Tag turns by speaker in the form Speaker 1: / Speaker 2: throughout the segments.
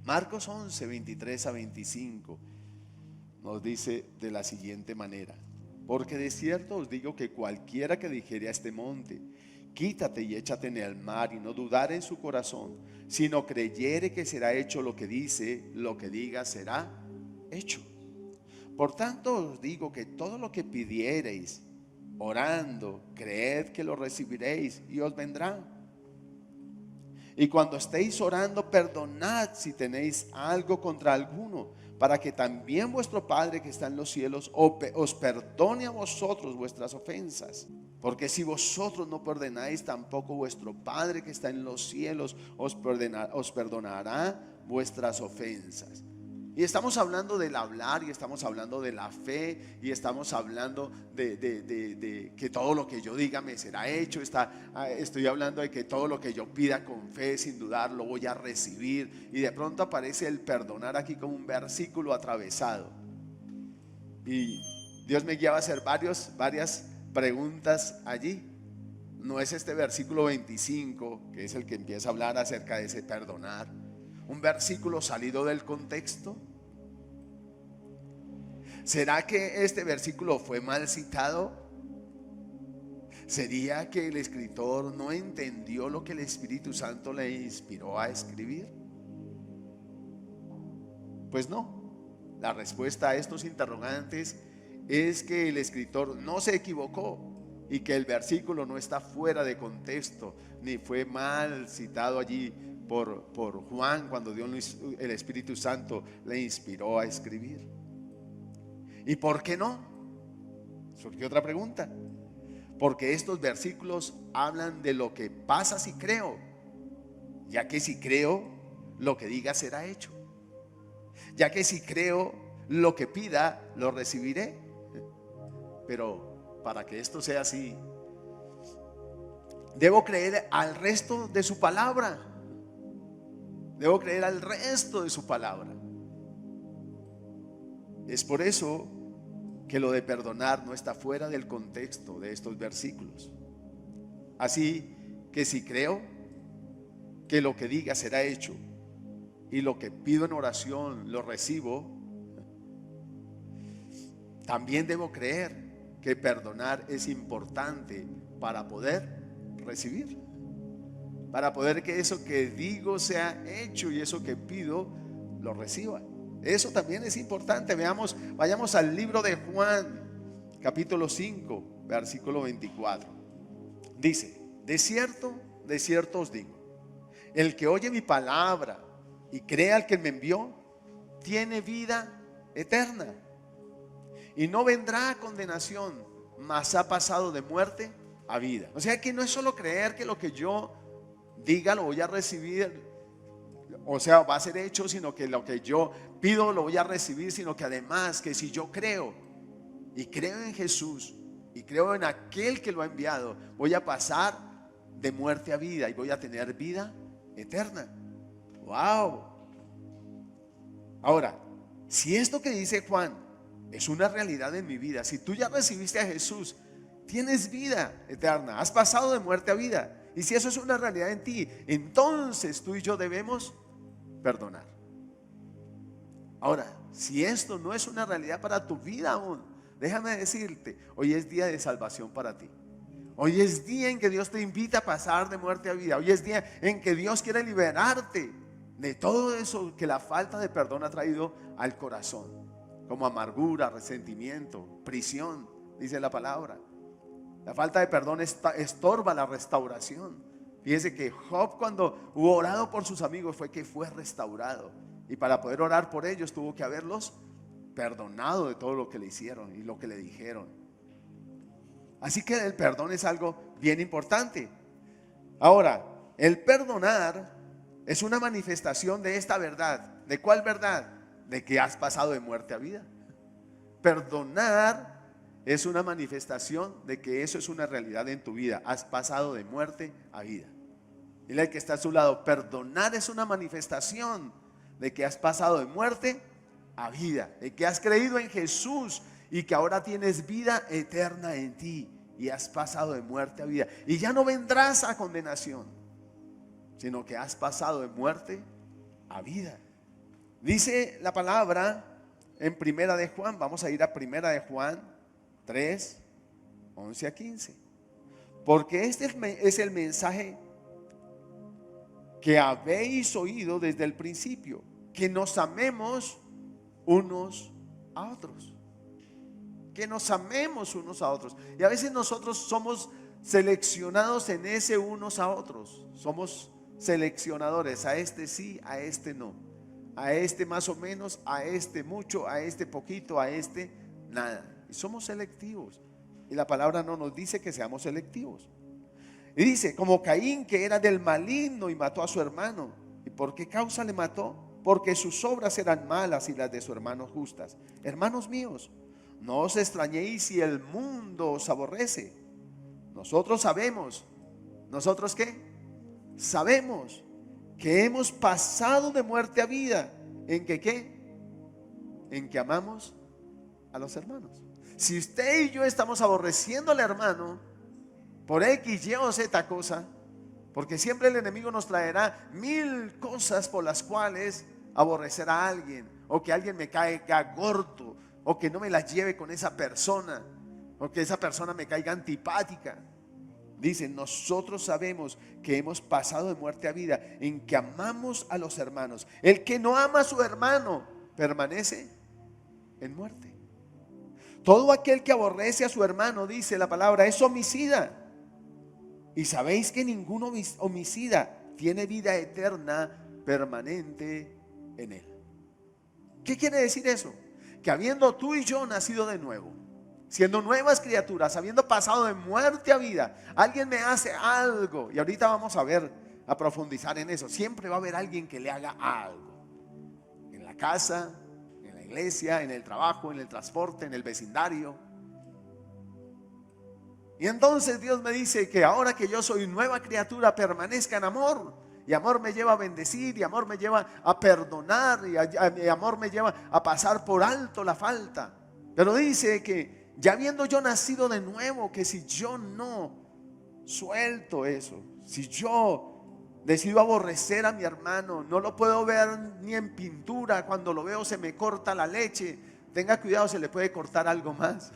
Speaker 1: Marcos 11, 23 a 25 nos dice de la siguiente manera: porque de cierto os digo que cualquiera que dijere a este monte, quítate y échate en el mar, y no dudare en su corazón, sino creyere que será hecho lo que dice, lo que diga será hecho. Por tanto os digo que todo lo que pidiereis orando, creed que lo recibiréis y os vendrá. Y cuando estéis orando, perdonad si tenéis algo contra alguno, para que también vuestro Padre que está en los cielos os perdone a vosotros vuestras ofensas. Porque si vosotros no perdonáis, tampoco vuestro Padre que está en los cielos os perdonará vuestras ofensas. Y estamos hablando del hablar, y estamos hablando de la fe, y estamos hablando de que todo lo que yo diga me será hecho. Estoy hablando de que todo lo que yo pida con fe, sin dudar, lo voy a recibir. Y de pronto aparece el perdonar aquí como un versículo atravesado. Y Dios me guiaba a hacer varias preguntas allí. No es este versículo 25, que es el que empieza a hablar acerca de ese perdonar, un versículo salido del contexto. ¿Será que este versículo fue mal citado? ¿Sería que el escritor no entendió lo que el Espíritu Santo le inspiró a escribir? Pues no. La respuesta a estos interrogantes es que el escritor no se equivocó, y que el versículo no está fuera de contexto, ni fue mal citado allí por Juan cuando el Espíritu Santo le inspiró a escribir. ¿Y por qué no? Surgió otra pregunta. Porque estos versículos hablan de lo que pasa si creo, ya que si creo, lo que diga será hecho. Ya que si creo, lo que pida, lo recibiré. Pero para que esto sea así, debo creer al resto de su palabra. Debo creer al resto de su palabra. Es por eso que lo de perdonar no está fuera del contexto de estos versículos. Así que si creo que lo que diga será hecho, y lo que pido en oración lo recibo, también debo creer que perdonar es importante para poder recibir, para poder que eso que digo sea hecho y eso que pido lo reciba. Eso también es importante. Vayamos al libro de Juan, capítulo 5, versículo 24. Dice: de cierto os digo, el que oye mi palabra y cree al que me envió, tiene vida eterna, y no vendrá a condenación, mas ha pasado de muerte a vida. O sea que no es solo creer que lo que yo diga lo voy a recibir, o sea, va a ser hecho, sino que lo que yo pido lo voy a recibir, sino que además que si yo creo, y creo en Jesús, y creo en aquel que lo ha enviado, voy a pasar de muerte a vida y voy a tener vida eterna. ¡Wow! Ahora, si esto que dice Juan es una realidad en mi vida, si tú ya recibiste a Jesús, tienes vida eterna, has pasado de muerte a vida, y si eso es una realidad en ti, entonces tú y yo debemos perdonar. Ahora, si esto no es una realidad para tu vida aún, déjame decirte, hoy es día de salvación para ti. Hoy es día en que Dios te invita a pasar de muerte a vida. Hoy es día en que Dios quiere liberarte de todo eso que la falta de perdón ha traído al corazón, como amargura, resentimiento, prisión, dice la palabra. La falta de perdón estorba la restauración. Fíjese que Job, cuando hubo orado por sus amigos, fue que fue restaurado, y para poder orar por ellos tuvo que haberlos perdonado de todo lo que le hicieron y lo que le dijeron. Así que el perdón es algo bien importante. Ahora, el perdonar es una manifestación de esta verdad. ¿De cuál verdad? De que has pasado de muerte a vida. Perdonar es una manifestación de que eso es una realidad en tu vida. Has pasado de muerte a vida. Dile al que está a su lado: perdonar es una manifestación de que has pasado de muerte a vida, de que has creído en Jesús y que ahora tienes vida eterna en ti, y has pasado de muerte a vida, y ya no vendrás a condenación, sino que has pasado de muerte a vida. Dice la palabra en Primera de Juan, vamos a ir a Primera de Juan 3, 11 a 15. Porque este es el mensaje que habéis oído desde el principio, que nos amemos unos a otros. Que nos amemos unos a otros. Y a veces nosotros somos seleccionados en ese unos a otros. Somos seleccionadores, a este sí, a este no, a este más o menos, a este mucho, a este poquito, a este nada. Y somos selectivos. Y la palabra no nos dice que seamos selectivos. Y dice, como Caín, que era del maligno y mató a su hermano. ¿Y por qué causa le mató? Porque sus obras eran malas y las de su hermano justas. Hermanos míos, no os extrañéis si el mundo os aborrece. Nosotros sabemos. ¿Nosotros qué? Sabemos que hemos pasado de muerte a vida. ¿En que qué? En que amamos a los hermanos. Si usted y yo estamos aborreciendo al hermano por X, Y o Z cosa, porque siempre el enemigo nos traerá 1000 cosas por las cuales aborrecer a alguien, o que alguien me caiga gordo, o que no me la lleve con esa persona, o que esa persona me caiga antipática. Dicen, nosotros sabemos que hemos pasado de muerte a vida en que amamos a los hermanos. El que no ama a su hermano permanece en muerte. Todo aquel que aborrece a su hermano, dice la palabra, es homicida. Y sabéis que ningún homicida tiene vida eterna permanente en él. ¿Qué quiere decir eso? Que habiendo tú y yo nacido de nuevo, siendo nuevas criaturas, habiendo pasado de muerte a vida, alguien me hace algo, y ahorita vamos a ver, a profundizar en eso. Siempre va a haber alguien que le haga algo, en la casa, en la iglesia, en el trabajo, en el transporte, en el vecindario. Y entonces Dios me dice que ahora que yo soy nueva criatura, permanezca en amor. Y amor me lleva a bendecir, y amor me lleva a perdonar, y amor me lleva a pasar por alto la falta. Pero dice que ya habiendo yo nacido de nuevo, que si yo no suelto eso, si yo decido aborrecer a mi hermano, no lo puedo ver ni en pintura, cuando lo veo se me corta la leche, tenga cuidado, se le puede cortar algo más.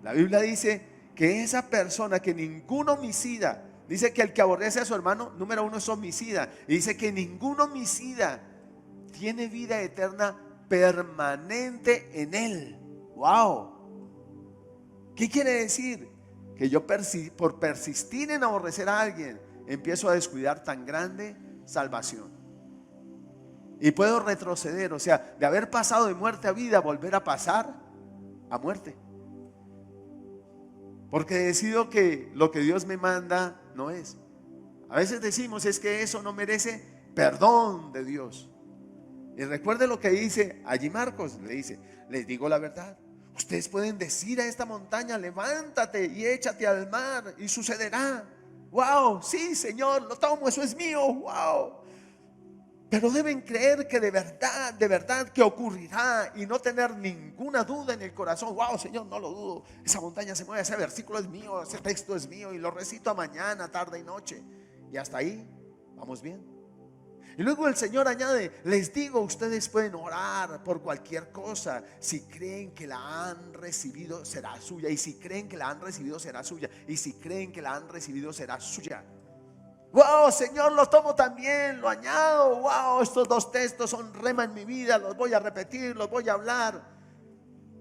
Speaker 1: La Biblia dice que esa persona, que ningún homicida, dice que el que aborrece a su hermano, número uno, es homicida. Y dice que ningún homicida tiene vida eterna permanente en él. ¡Wow! ¿Qué quiere decir? Que yo por persistir en aborrecer a alguien, empiezo a descuidar tan grande salvación. Y puedo retroceder, o sea, de haber pasado de muerte a vida, volver a pasar a muerte. Porque decido que lo que Dios me manda no es. A veces decimos, es que eso no merece perdón de Dios. Y recuerde lo que dice allí Marcos, le dice, les digo la verdad. Ustedes pueden decir a esta montaña, levántate y échate al mar, y sucederá. Wow, sí, Señor, lo tomo, eso es mío. Wow. Pero deben creer que de verdad que ocurrirá, y no tener ninguna duda en el corazón. Wow, Señor, no lo dudo, esa montaña se mueve, ese versículo es mío, ese texto es mío, y lo recito a mañana, tarde y noche. Y hasta ahí vamos bien. Y luego el Señor añade, les digo, ustedes pueden orar por cualquier cosa. Si creen que la han recibido, será suya. Y si creen que la han recibido, será suya. Y si creen que la han recibido, será suya. Wow, Señor, lo tomo también, lo añado. Wow, estos dos textos son rema en mi vida, los voy a repetir, los voy a hablar.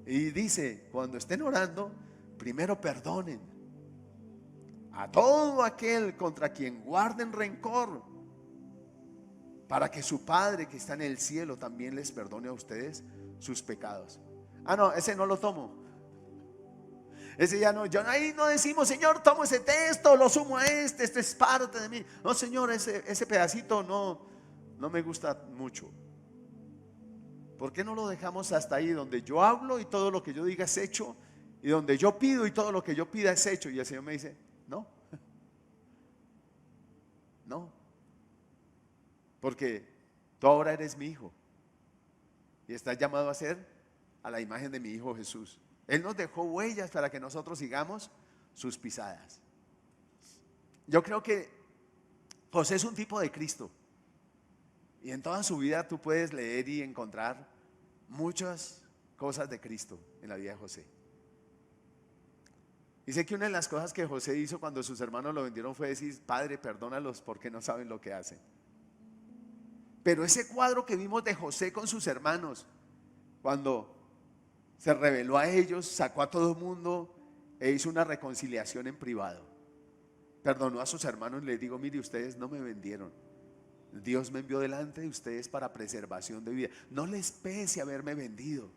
Speaker 1: Y dice, cuando estén orando, primero perdonen a todo aquel contra quien guarden rencor, para que su Padre que está en el cielo también les perdone a ustedes sus pecados. Ah, no, ese no lo tomo. Ese ya no, ahí no decimos, Señor, tomo ese texto, lo sumo a este es parte de mí. No, Señor, ese pedacito no me gusta mucho. ¿Por qué no lo dejamos hasta ahí, donde yo hablo y todo lo que yo diga es hecho, y donde yo pido y todo lo que yo pida es hecho? Y el Señor me dice, no, porque tú ahora eres mi hijo y estás llamado a ser a la imagen de mi hijo Jesús. Él nos dejó huellas para que nosotros sigamos sus pisadas. Yo creo que José es un tipo de Cristo. Y en toda su vida tú puedes leer y encontrar muchas cosas de Cristo en la vida de José. Y sé que una de las cosas que José hizo cuando sus hermanos lo vendieron fue decir: Padre, perdónalos porque no saben lo que hacen. Pero ese cuadro que vimos de José con sus hermanos, cuando se reveló a ellos, sacó a todo el mundo e hizo una reconciliación en privado. Perdonó a sus hermanos y les digo: mire, ustedes no me vendieron, Dios me envió delante de ustedes para preservación de vida. No les pese haberme vendido.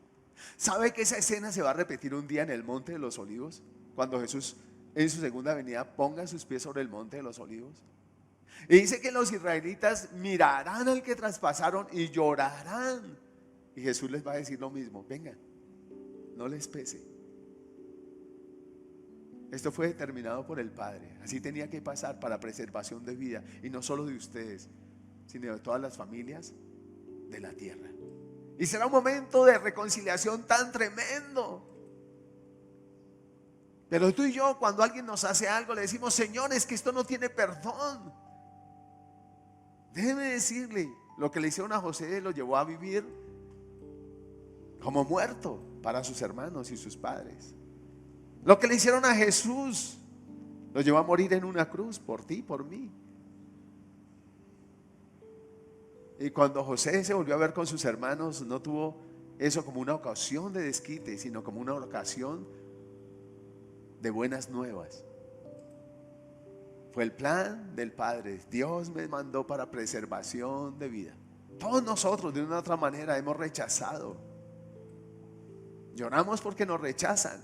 Speaker 1: ¿Sabe que esa escena se va a repetir un día en el Monte de los Olivos? Cuando Jesús en su segunda venida ponga sus pies sobre el Monte de los Olivos. Y dice que los israelitas mirarán al que traspasaron y llorarán. Y Jesús les va a decir lo mismo: vengan, no les pese. Esto fue determinado por el Padre. Así tenía que pasar para preservación de vida. Y no solo de ustedes, sino de todas las familias de la tierra. Y será un momento de reconciliación tan tremendo. Pero tú y yo, cuando alguien nos hace algo, le decimos: Señor, es que esto no tiene perdón. Déjeme decirle, lo que le hicieron a José lo llevó a vivir como muerto para sus hermanos y sus padres. Lo que le hicieron a Jesús lo llevó a morir en una cruz por ti, por mí. Y cuando José se volvió a ver con sus hermanos, no tuvo eso como una ocasión de desquite, sino como una ocasión de buenas nuevas. Fue el plan del Padre. Dios me mandó para preservación de vida. Todos nosotros de una u otra manera hemos rechazado. Lloramos porque nos rechazan.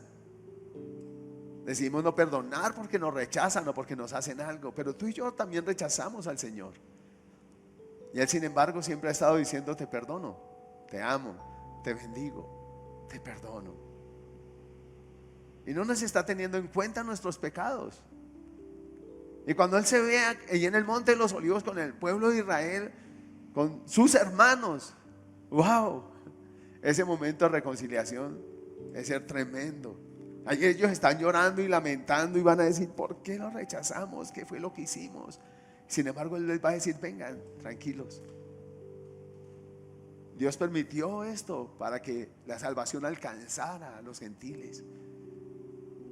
Speaker 1: Decidimos no perdonar porque nos rechazan o porque nos hacen algo. Pero tú y yo también rechazamos al Señor. Y Él, sin embargo, siempre ha estado diciendo: te perdono, te amo, te bendigo, te perdono. Y no nos está teniendo en cuenta nuestros pecados. Y cuando Él se vea allí en el Monte de los Olivos con el pueblo de Israel, con sus hermanos, wow, ese momento de reconciliación es ser tremendo. Allí ellos están llorando y lamentando y van a decir: ¿por qué lo rechazamos? ¿Qué fue lo que hicimos? Sin embargo, Él les va a decir: vengan, tranquilos. Dios permitió esto para que la salvación alcanzara a los gentiles,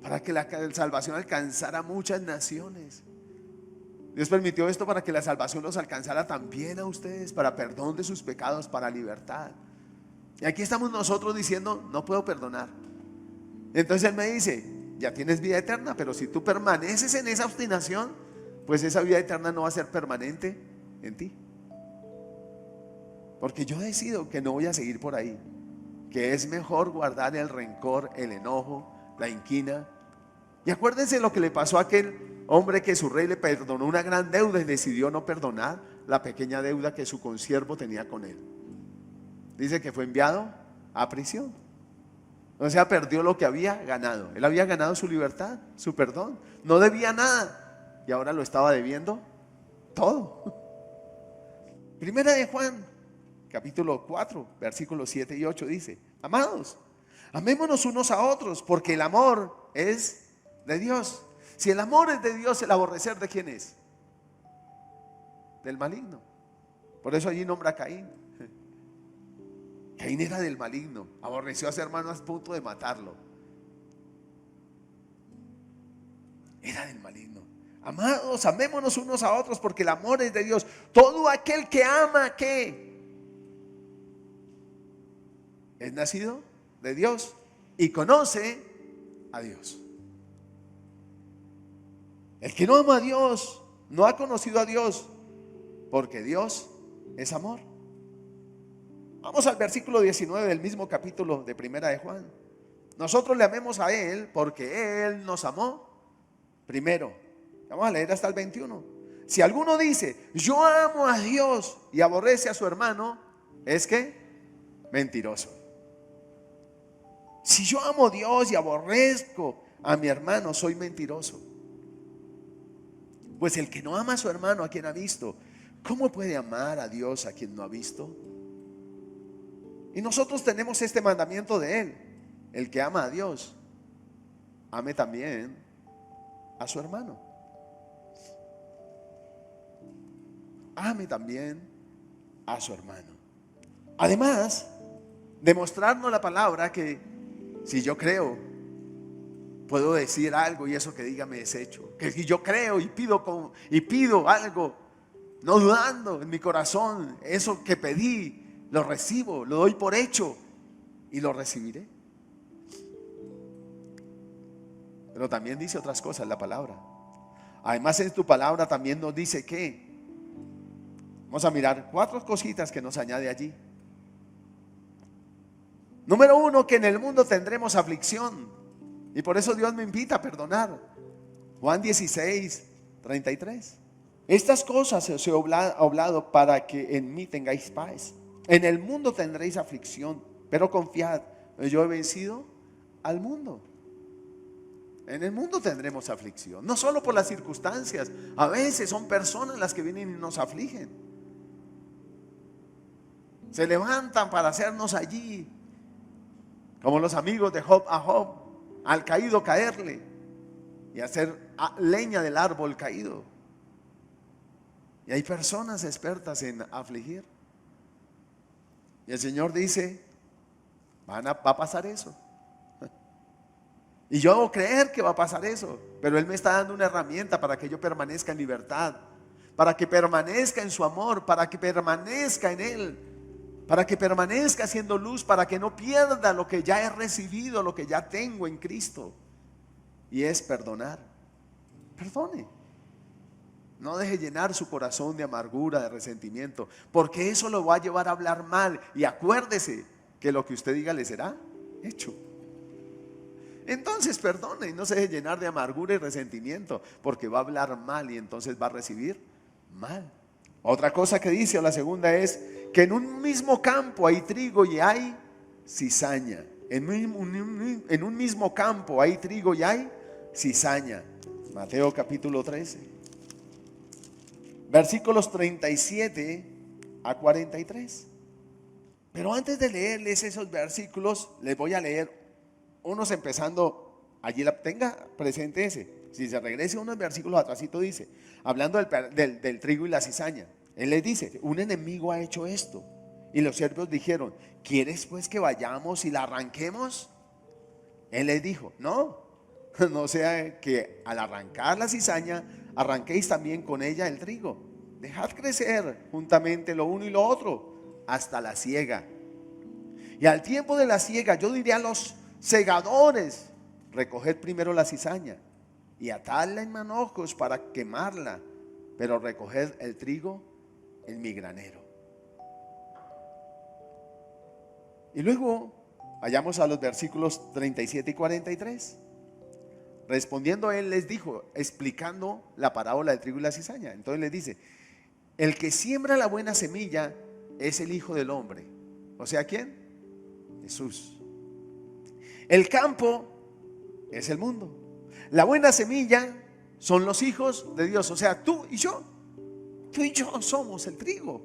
Speaker 1: para que la salvación alcanzara a muchas naciones. Dios permitió esto para que la salvación los alcanzara también a ustedes, para perdón de sus pecados, para libertad. Y aquí estamos nosotros diciendo: no puedo perdonar. Entonces Él me dice: ya tienes vida eterna, pero si tú permaneces en esa obstinación, pues esa vida eterna no va a ser permanente en ti. Porque yo decido que no voy a seguir por ahí, que es mejor guardar el rencor, el enojo, la inquina. Y acuérdense lo que le pasó a aquel hombre que su rey le perdonó una gran deuda y decidió no perdonar la pequeña deuda que su consiervo tenía con él. Dice que fue enviado a prisión. O sea, perdió lo que había ganado. Él había ganado su libertad, su perdón. No debía nada y ahora lo estaba debiendo todo. Primera de Juan, capítulo 4, versículos 7 y 8 dice: amados, amémonos unos a otros, porque el amor es de Dios. Si el amor es de Dios, el aborrecer, ¿de quién es? Del maligno. Por eso allí nombra a Caín. Caín era del maligno, aborreció a su hermano a punto de matarlo. Era del maligno. Amados, amémonos unos a otros, porque el amor es de Dios. Todo aquel que ama, ¿qué? Es nacido de Dios y conoce a Dios. El que no ama a Dios no ha conocido a Dios, porque Dios es amor. Vamos al versículo 19 del mismo capítulo de Primera de Juan. Nosotros le amemos a Él porque Él nos amó primero. Vamos a leer hasta el 21. Si alguno dice: yo amo a Dios, y aborrece a su hermano, es que mentiroso. Si yo amo a Dios y aborrezco a mi hermano, soy mentiroso. Pues el que no ama a su hermano, a quien ha visto, ¿cómo puede amar a Dios a quien no ha visto? Y nosotros tenemos este mandamiento de Él: el que ama a Dios, ame también a su hermano. Ame también a su hermano. Además, demostrarnos la palabra que si yo creo, puedo decir algo y eso que diga me es hecho. Que si yo creo y pido algo, no dudando en mi corazón, eso que pedí, lo recibo, lo doy por hecho y lo recibiré. Pero también dice otras cosas la palabra. Además, en tu palabra también nos dice que, vamos a mirar 4 cositas que nos añade allí. Número 1, que en el mundo tendremos aflicción. Y por eso Dios me invita a perdonar. Juan 16:33. Estas cosas os he hablado para que en mí tengáis paz. En el mundo tendréis aflicción, pero confiad, yo he vencido al mundo. En el mundo tendremos aflicción, no solo por las circunstancias. A veces son personas las que vienen y nos afligen. Se levantan para hacernos allí, como los amigos de Job a Job, al caído caerle y hacer leña del árbol caído. Y hay personas expertas en afligir. Y el Señor dice, va a pasar eso. Y yo debo creer que va a pasar eso, pero Él me está dando una herramienta para que yo permanezca en libertad, para que permanezca en su amor, para que permanezca en Él, para que permanezca haciendo luz, para que no pierda lo que ya he recibido, lo que ya tengo en Cristo. Y es perdonar. Perdone. No deje llenar su corazón de amargura, de resentimiento, porque eso lo va a llevar a hablar mal. Y acuérdese que lo que usted diga le será hecho. Entonces perdone y no se deje llenar de amargura y resentimiento, porque va a hablar mal y entonces va a recibir mal. Otra cosa que dice, o la segunda, es que en un mismo campo hay trigo y hay cizaña. En un mismo campo hay trigo y hay cizaña. Mateo capítulo 13, versículos 37 a 43. Pero antes de leerles esos versículos, les voy a leer unos empezando, allí tenga presente ese. Si se regrese unos versículos atrásito, dice, hablando del trigo y la cizaña, Él les dice, un enemigo ha hecho esto. Y los siervos dijeron, ¿quieres pues que vayamos y la arranquemos? Él les dijo, no sea que al arrancar la cizaña, arranquéis también con ella el trigo. Dejad crecer juntamente lo uno y lo otro hasta la siega. Y al tiempo de la siega, yo diré a los segadores, recoged primero la cizaña y atadla en manojos para quemarla, pero recoged el trigo en mi granero. Y luego vayamos a los versículos 37 y 43. Respondiendo él les dijo, explicando la parábola del trigo y la cizaña. Entonces les dice, el que siembra la buena semilla es el Hijo del Hombre. O sea, ¿quién? Jesús. El campo es el mundo. La buena semilla son los hijos de Dios. O sea, tú y yo somos el trigo.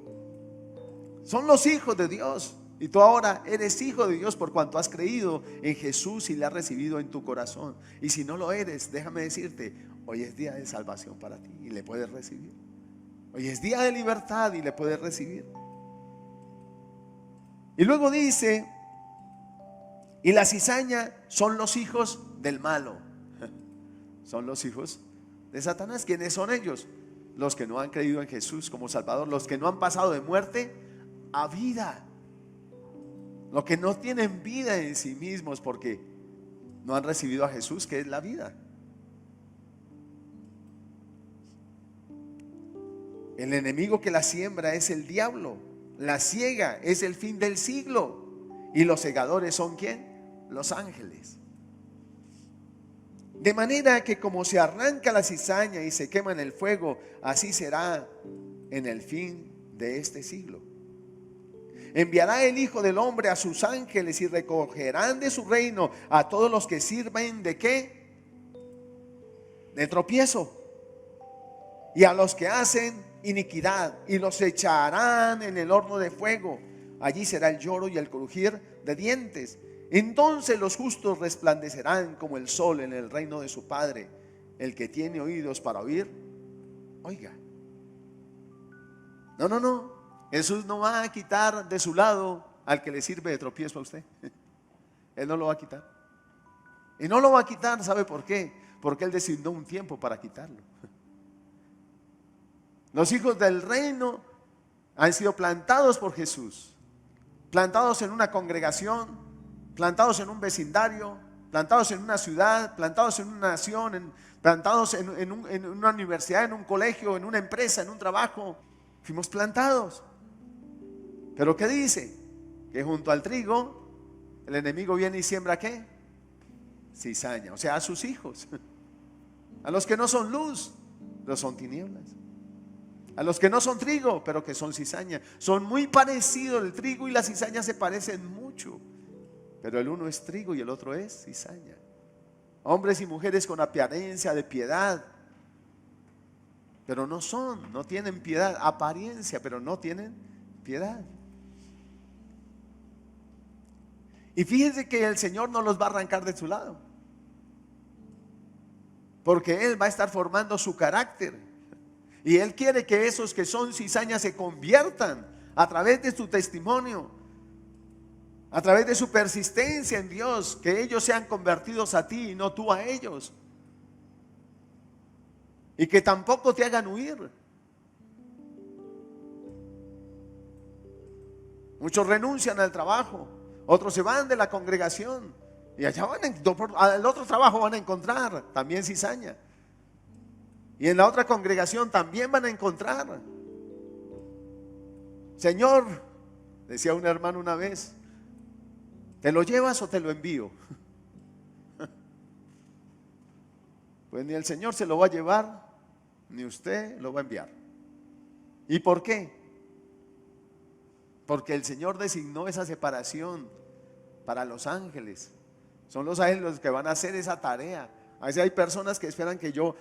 Speaker 1: Son los hijos de Dios. Y tú ahora eres hijo de Dios por cuanto has creído en Jesús y le has recibido en tu corazón. Y si no lo eres, déjame decirte, hoy es día de salvación para ti y le puedes recibir. Hoy es día de libertad y le puedes recibir. Y luego dice, y la cizaña son los hijos del malo. Son los hijos de Satanás. ¿Quiénes son ellos? Los que no han creído en Jesús como Salvador, los que no han pasado de muerte a vida, los que no tienen vida en sí mismos porque no han recibido a Jesús, que es la vida. El enemigo que la siembra es el diablo. La siega es el fin del siglo. Y los segadores son ¿quién? Los ángeles. De manera que como se arranca la cizaña y se quema en el fuego, así será en el fin de este siglo. Enviará el Hijo del Hombre a sus ángeles y recogerán de su reino a todos los que sirven ¿de qué? De tropiezo. Y a los que hacen iniquidad, y los echarán en el horno de fuego. Allí será el lloro y el crujir de dientes. Entonces los justos resplandecerán como el sol en el reino de su Padre. El que tiene oídos para oír, oiga. No. Jesús no va a quitar de su lado al que le sirve de tropiezo a usted. Él no lo va a quitar. Y no lo va a quitar, ¿sabe por qué? Porque Él designó un tiempo para quitarlo. Los hijos del reino han sido plantados por Jesús, plantados en una congregación, plantados en un vecindario, plantados en una ciudad, plantados en una nación, plantados en una universidad, en un colegio, en una empresa, en un trabajo. Fuimos plantados. Pero ¿qué dice? Que junto al trigo el enemigo viene y siembra ¿qué? Cizaña, o sea, a sus hijos, a los que no son luz, pero son tinieblas, a los que no son trigo, pero que son cizaña. Son muy parecidos, el trigo y la cizaña se parecen mucho, pero el uno es trigo y el otro es cizaña. Hombres y mujeres con apariencia de piedad, pero no tienen piedad, apariencia, pero no tienen piedad. Y fíjense que el Señor no los va a arrancar de su lado, porque Él va a estar formando su carácter. Y Él quiere que esos que son cizaña se conviertan a través de su testimonio, a través de su persistencia en Dios, que ellos sean convertidos a ti y no tú a ellos. Y que tampoco te hagan huir. Muchos renuncian al trabajo, otros se van de la congregación y allá al otro trabajo van a encontrar también cizaña. Y en la otra congregación también van a encontrar. Señor, decía un hermano una vez, ¿te lo llevas o te lo envío? Pues ni el Señor se lo va a llevar, ni usted lo va a enviar. ¿Y por qué? Porque el Señor designó esa separación para los ángeles. Son los ángeles los que van a hacer esa tarea. A veces hay personas que esperan que yo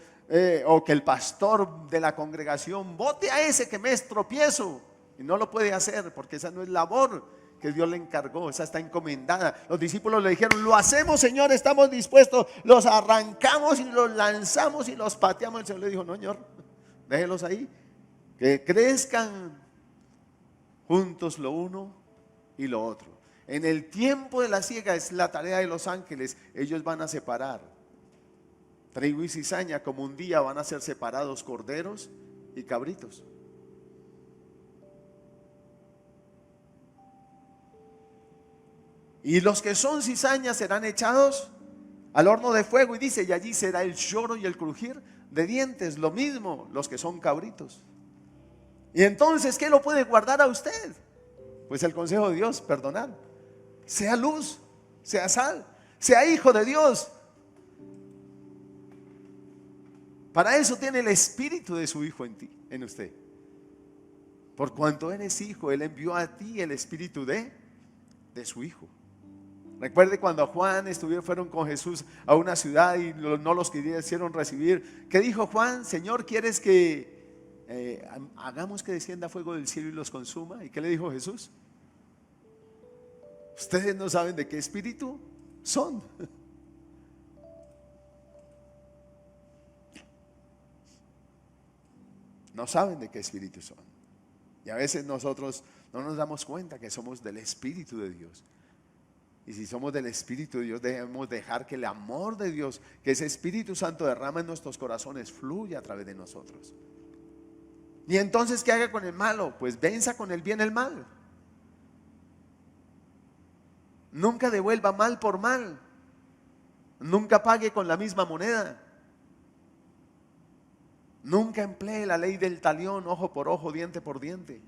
Speaker 1: o que el pastor de la congregación vote a ese que me es tropiezo, y no lo puede hacer porque esa no es labor que Dios le encargó, esa está encomendada. Los discípulos le dijeron: lo hacemos, Señor, estamos dispuestos. Los arrancamos y los lanzamos y los pateamos. El Señor le dijo: no, Señor, déjelos ahí, que crezcan juntos lo uno y lo otro. En el tiempo de la siega es la tarea de los ángeles. Ellos van a separar trigo y cizaña, como un día van a ser separados corderos y cabritos. Y los que son cizañas serán echados al horno de fuego, y dice, y allí será el lloro y el crujir de dientes. Lo mismo los que son cabritos. Y entonces, ¿qué lo puede guardar a usted? Pues el consejo de Dios: perdonar. Sea luz, sea sal, sea hijo de Dios. Para eso tiene el espíritu de su hijo en ti, en usted. Por cuanto eres hijo, Él envió a ti el espíritu de su hijo. Recuerde cuando Juan fueron con Jesús a una ciudad y no los quisieron recibir. ¿Qué dijo Juan? Señor, ¿quieres que hagamos que descienda fuego del cielo y los consuma? ¿Y qué le dijo Jesús? Ustedes no saben de qué espíritu son. No saben de qué espíritu son. Y a veces nosotros no nos damos cuenta que somos del Espíritu de Dios. Y si somos del Espíritu de Dios, debemos dejar que el amor de Dios, que ese Espíritu Santo derrama en nuestros corazones, fluya a través de nosotros. Y entonces, ¿qué haga con el malo? Pues venza con el bien el mal. Nunca devuelva mal por mal. Nunca pague con la misma moneda. Nunca emplee la ley del talión, ojo por ojo, diente por diente.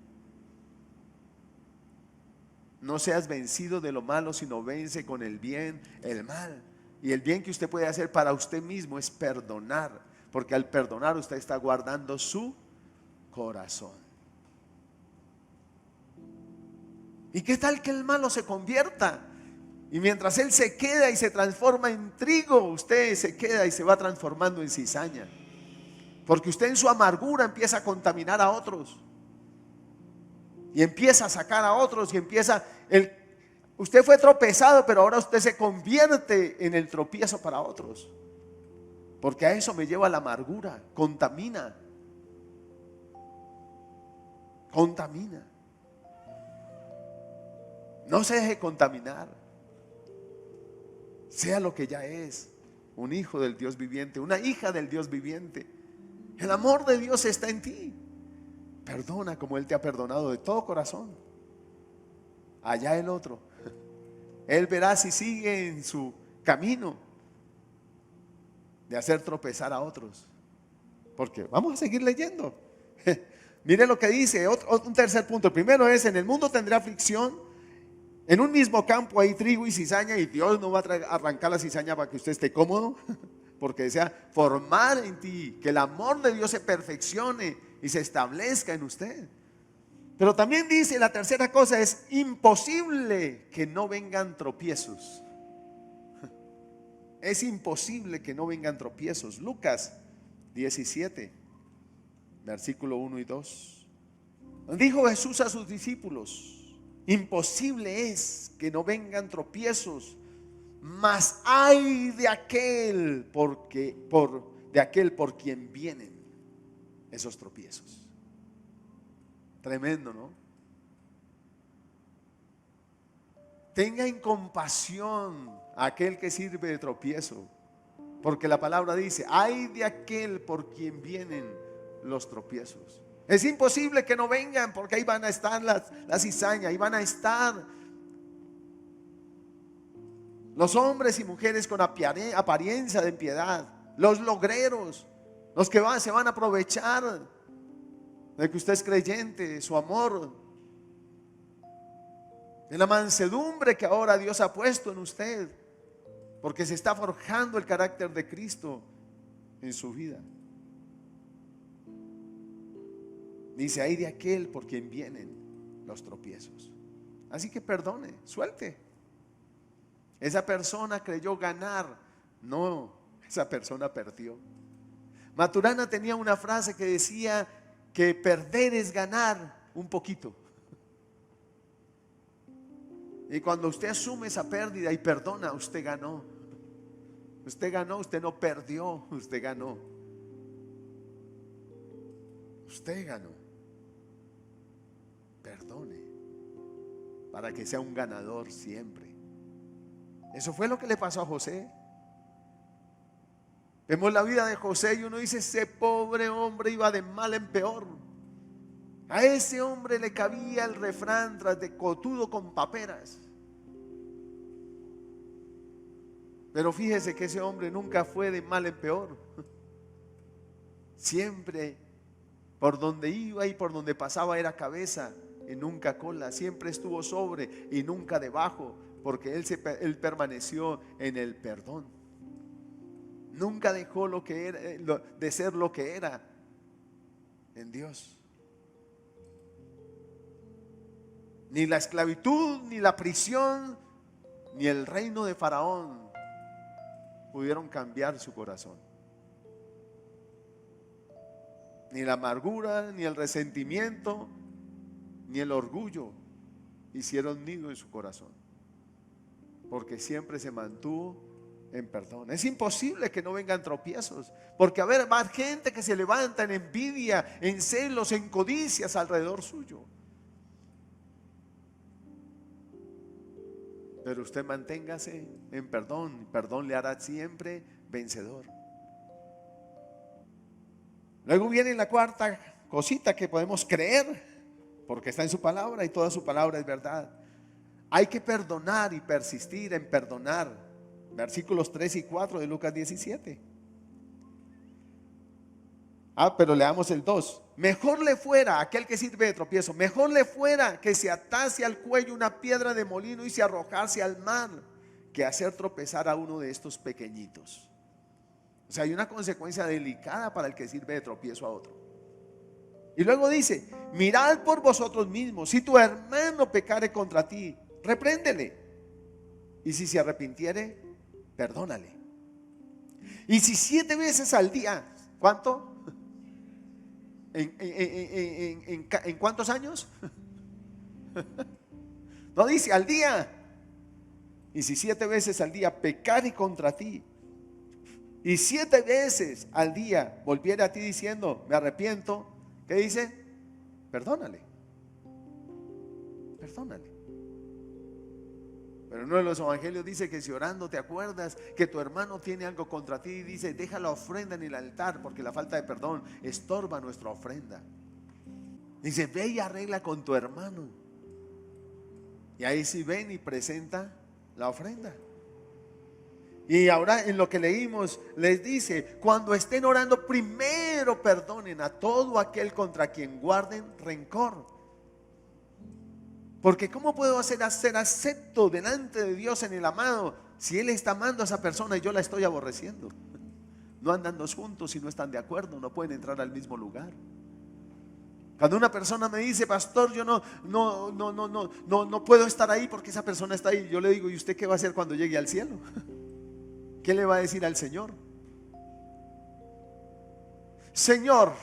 Speaker 1: No seas vencido de lo malo, sino vence con el bien el mal. Y el bien que usted puede hacer para usted mismo es perdonar, porque al perdonar usted está guardando su corazón. ¿Y qué tal que el malo se convierta? Y mientras él se queda y se transforma en trigo, usted se queda y se va transformando en cizaña. Porque usted en su amargura empieza a contaminar a otros. Y empieza a sacar a otros y usted fue tropezado, pero ahora usted se convierte en el tropiezo para otros. Porque a eso me lleva la amargura, contamina. No se deje contaminar. Sea lo que ya es, un hijo del Dios viviente, una hija del Dios viviente. El amor de Dios está en ti. Perdona como Él te ha perdonado de todo corazón. Allá el otro, Él verá si sigue en su camino de hacer tropezar a otros. Porque vamos a seguir leyendo. Mire lo que dice, un tercer punto. El primero es: en el mundo tendrá aflicción. En un mismo campo hay trigo y cizaña, y Dios no va a arrancar la cizaña para que usted esté cómodo, porque desea formar en ti, que el amor de Dios se perfeccione y se establezca en usted. Pero también dice, la tercera cosa es: imposible que no vengan tropiezos. Es imposible que no vengan tropiezos. Lucas 17, versículo 1 y 2. Dijo Jesús a sus discípulos: imposible es que no vengan tropiezos, mas ay de aquel por quien vienen esos tropiezos. Tremendo, ¿no? Tenga en compasión a aquel que sirve de tropiezo, porque la palabra dice: ay de aquel por quien vienen los tropiezos. Es imposible que no vengan, porque ahí van a estar la cizaña, ahí van a estar los hombres y mujeres con apariencia de impiedad, los logreros, los que se van a aprovechar de que usted es creyente, de su amor, de la mansedumbre que ahora Dios ha puesto en usted, porque se está forjando el carácter de Cristo en su vida. Dice: ay de aquel por quien vienen los tropiezos. Así que perdone, suelte. Esa persona creyó ganar. No, esa persona perdió. Maturana tenía una frase que decía que perder es ganar un poquito. Y cuando usted asume esa pérdida y perdona, usted ganó. Usted ganó, usted no perdió, usted ganó. Usted ganó. Perdone para que sea un ganador siempre. Eso fue lo que le pasó a José. Vemos la vida de José y uno dice: ese pobre hombre iba de mal en peor. A ese hombre le cabía el refrán: tras de cotudo con paperas. Pero fíjese que ese hombre nunca fue de mal en peor. Siempre por donde iba y por donde pasaba era cabeza y nunca cola. Siempre estuvo sobre y nunca debajo, porque él permaneció en el perdón. Nunca dejó de ser lo que era en Dios. Ni la esclavitud, ni la prisión, ni el reino de Faraón pudieron cambiar su corazón. Ni la amargura, ni el resentimiento, ni el orgullo hicieron nido en su corazón, porque siempre se mantuvo en perdón. Es imposible que no vengan tropiezos, porque va más gente que se levanta en envidia, en celos, en codicias alrededor suyo. Pero usted manténgase en perdón. Perdón le hará siempre vencedor. Luego viene la cuarta cosita que podemos creer, porque está en su palabra y toda su palabra es verdad. Hay que perdonar y persistir en perdonar. Versículos 3 y 4 de Lucas 17. Pero leamos el 2. Mejor le fuera aquel que sirve de tropiezo, mejor le fuera que se atase al cuello una piedra de molino y se arrojase al mar, que hacer tropezar a uno de estos pequeñitos. O sea, hay una consecuencia delicada para el que sirve de tropiezo a otro. Y luego dice: mirad por vosotros mismos, si tu hermano pecare contra ti, repréndele, y si se arrepintiere, perdónale. Y si 7 veces al día, ¿cuánto? ¿En cuántos años? No dice al día. Y si 7 veces al día pecare contra ti, y 7 veces al día volviere a ti diciendo: me arrepiento, ¿qué dice? Perdónale. Perdónale. Pero uno de los evangelios dice que si orando te acuerdas que tu hermano tiene algo contra ti, y dice, deja la ofrenda en el altar, porque la falta de perdón estorba nuestra ofrenda. Dice, ve y arregla con tu hermano. Y ahí sí ven y presenta la ofrenda. Y ahora en lo que leímos les dice, cuando estén orando, primero perdonen a todo aquel contra quien guarden rencor. Porque ¿cómo puedo ser acepto delante de Dios en el amado si Él está amando a esa persona y yo la estoy aborreciendo? No andan dos juntos y no están de acuerdo, no pueden entrar al mismo lugar. Cuando una persona me dice, pastor, yo no puedo estar ahí porque esa persona está ahí, yo le digo, ¿y usted qué va a hacer cuando llegue al cielo? ¿Qué le va a decir al Señor? Señor,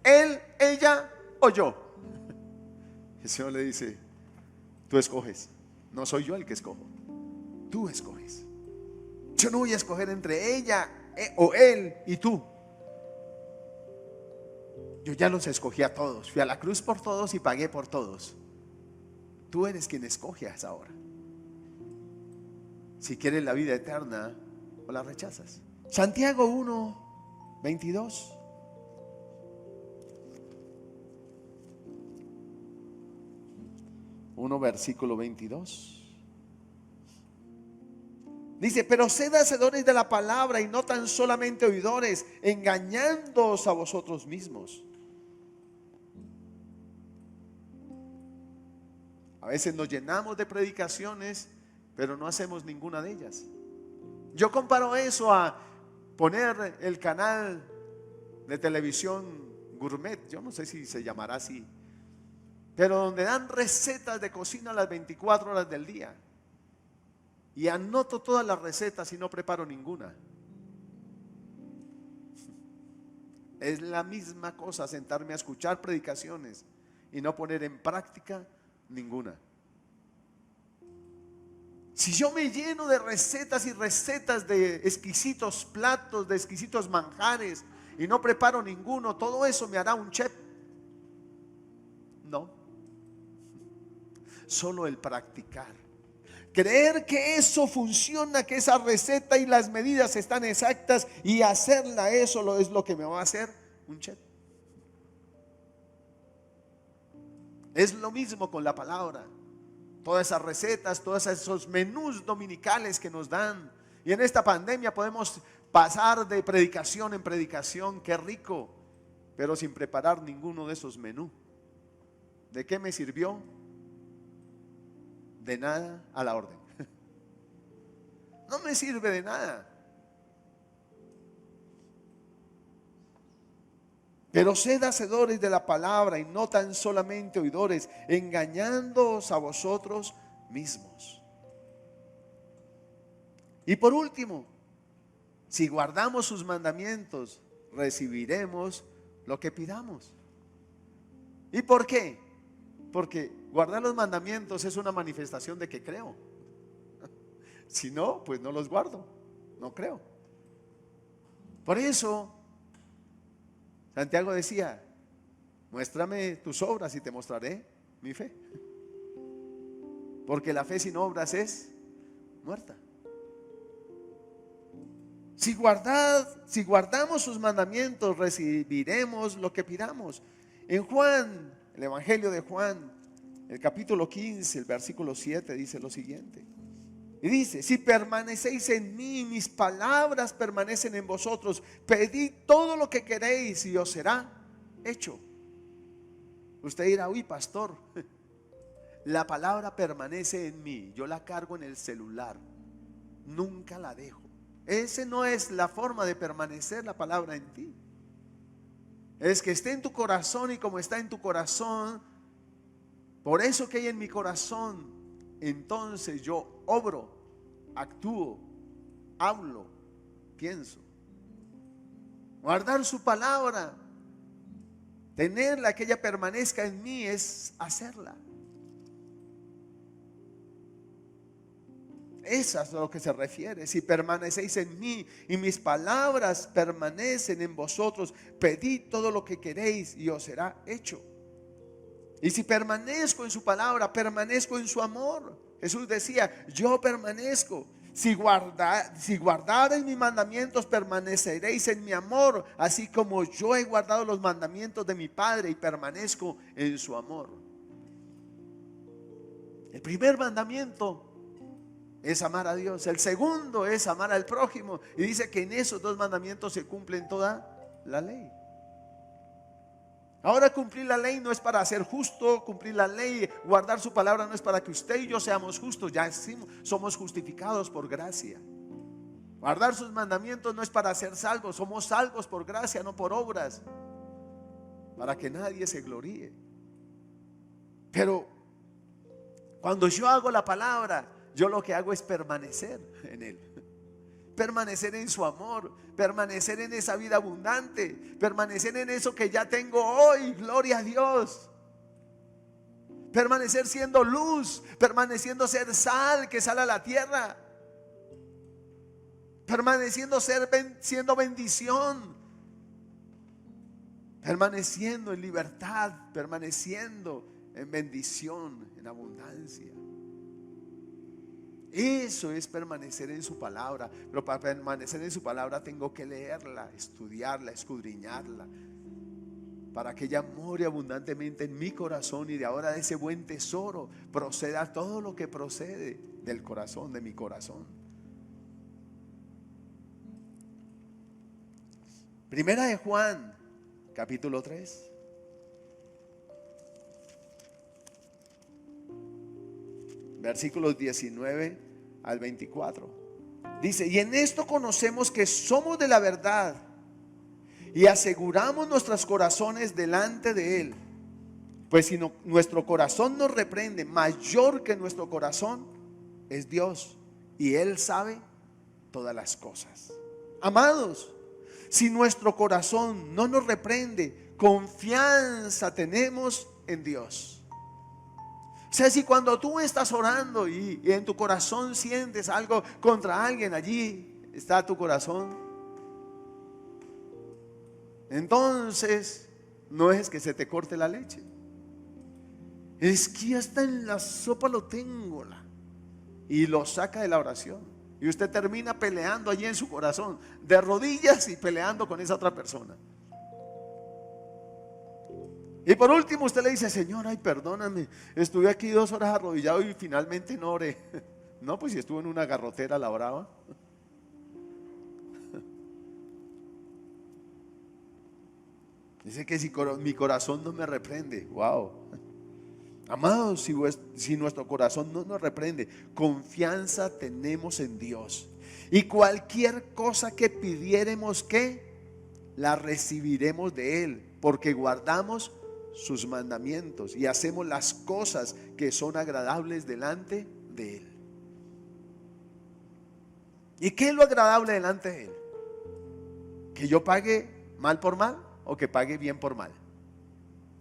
Speaker 1: él, ella o yo. El Señor le dice, tú escoges. No soy yo el que escojo, tú escoges. Yo no voy a escoger entre ella o él y tú. Yo ya los escogí a todos. Fui a la cruz por todos y pagué por todos. Tú eres quien escoges ahora. Si quieres la vida eterna o la rechazas. Santiago 1:22. Versículo 22. Dice, pero sed hacedores de la palabra y no tan solamente oidores, engañándoos a vosotros mismos. A veces nos llenamos de predicaciones, pero no hacemos ninguna de ellas. Yo comparo eso a poner el canal de televisión gourmet, yo no sé si se llamará así, pero donde dan recetas de cocina las 24 horas del día. Y anoto todas las recetas y no preparo ninguna. Es la misma cosa sentarme a escuchar predicaciones y no poner en práctica ninguna. Si yo me lleno de recetas y recetas de exquisitos platos, de exquisitos manjares y no preparo ninguno, todo eso me hará un chef. No. Solo el practicar. Creer que eso funciona, que esa receta y las medidas están exactas y hacerla, eso es lo que me va a hacer un chef. Es lo mismo con la palabra. Todas esas recetas, todos esos menús dominicales que nos dan. Y en esta pandemia podemos pasar de predicación en predicación, qué rico, pero sin preparar ninguno de esos menús. ¿De qué me sirvió? De nada a la orden. No me sirve de nada. Pero sed hacedores de la palabra y no tan solamente oidores, engañándoos a vosotros mismos. Y por último, si guardamos sus mandamientos, recibiremos lo que pidamos. ¿Y por qué? Porque guardar los mandamientos es una manifestación de que creo. Si no, pues no los guardo, no creo. Por eso Santiago decía, muéstrame tus obras y te mostraré mi fe. Porque la fe sin obras es muerta. Si guardamos sus mandamientos, recibiremos lo que pidamos. En Juan, el Evangelio de Juan, el capítulo 15, el versículo 7 dice lo siguiente. Y dice, si permanecéis en mí, mis palabras permanecen en vosotros, pedid todo lo que queréis y os será hecho. Usted dirá, uy, pastor, la palabra permanece en mí, yo la cargo en el celular, nunca la dejo. Esa no es la forma de permanecer la palabra en ti. Es que esté en tu corazón, y como está en tu corazón, por eso que hay en mi corazón, entonces yo obro, actúo, hablo, pienso. Guardar su palabra, tenerla, que ella permanezca en mí, es hacerla. Eso es a lo que se refiere. Si permanecéis en mí y mis palabras permanecen en vosotros, pedid todo lo que queréis y os será hecho. Y si permanezco en su palabra, permanezco en su amor. Jesús decía, yo permanezco. Si guardareis mis mandamientos, permaneceréis en mi amor, así como yo he guardado los mandamientos de mi Padre y permanezco en su amor. El primer mandamiento es amar a Dios. El segundo es amar al prójimo. Y dice que en esos dos mandamientos se cumplen toda la ley. Ahora cumplir la ley no es para ser justo, cumplir la ley, guardar su palabra no es para que usted y yo seamos justos, ya somos justificados por gracia. Guardar sus mandamientos no es para ser salvos, somos salvos por gracia, no por obras, para que nadie se gloríe. Pero cuando yo hago la palabra, yo lo que hago es permanecer en Él. Permanecer en su amor, permanecer en esa vida abundante, permanecer en eso que ya tengo hoy, gloria a Dios. Permanecer siendo luz, permaneciendo ser sal que sale a la tierra, permaneciendo siendo bendición, permaneciendo en libertad, permaneciendo en bendición, en abundancia. Eso es permanecer en su palabra. Pero para permanecer en su palabra tengo que leerla, estudiarla, escudriñarla, para que ella more abundantemente en mi corazón, y de ahora de ese buen tesoro proceda todo lo que procede del corazón, de mi corazón. Primera de Juan, capítulo 3. Versículos 19 al 24. Dice, y en esto conocemos que somos de la verdad y aseguramos nuestros corazones delante de Él. Pues si nuestro corazón nos reprende, mayor que nuestro corazón es Dios, y Él sabe todas las cosas. Amados, si nuestro corazón no nos reprende, confianza tenemos en Dios. O sea, si cuando tú estás orando y en tu corazón sientes algo contra alguien, allí está tu corazón, entonces no es que se te corte la leche, es que hasta en la sopa lo tengo, y lo saca de la oración, y usted termina peleando allí en su corazón, de rodillas, y peleando con esa otra persona. Y por último usted le dice, Señor, ay, perdóname, estuve aquí 2 horas arrodillado y finalmente no oré. No, pues si estuvo en una garrotera la oraba. Dice que si mi corazón no me reprende. Wow. Amados, si nuestro corazón no nos reprende, confianza tenemos en Dios. Y cualquier cosa que pidiéremos, que la recibiremos de Él, porque guardamos sus mandamientos y hacemos las cosas que son agradables delante de Él. ¿Y qué es lo agradable delante de Él? ¿Que yo pague mal por mal o que pague bien por mal?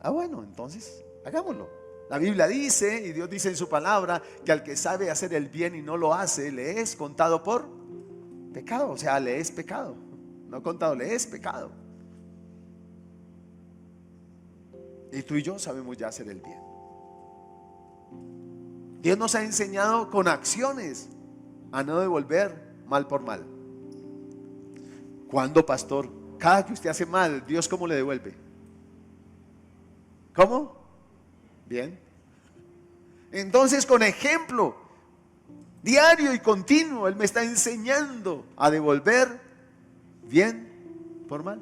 Speaker 1: Bueno, entonces hagámoslo. La Biblia dice, y Dios dice en su palabra, que al que sabe hacer el bien y no lo hace, le es contado por pecado. O sea, le es pecado. No contado, le es pecado. Y tú y yo sabemos ya hacer el bien. Dios nos ha enseñado con acciones a no devolver mal por mal. ¿Cuándo, pastor? Cada que usted hace mal, ¿Dios cómo le devuelve? ¿Cómo? Bien. Entonces, con ejemplo diario y continuo, Él me está enseñando a devolver bien por mal.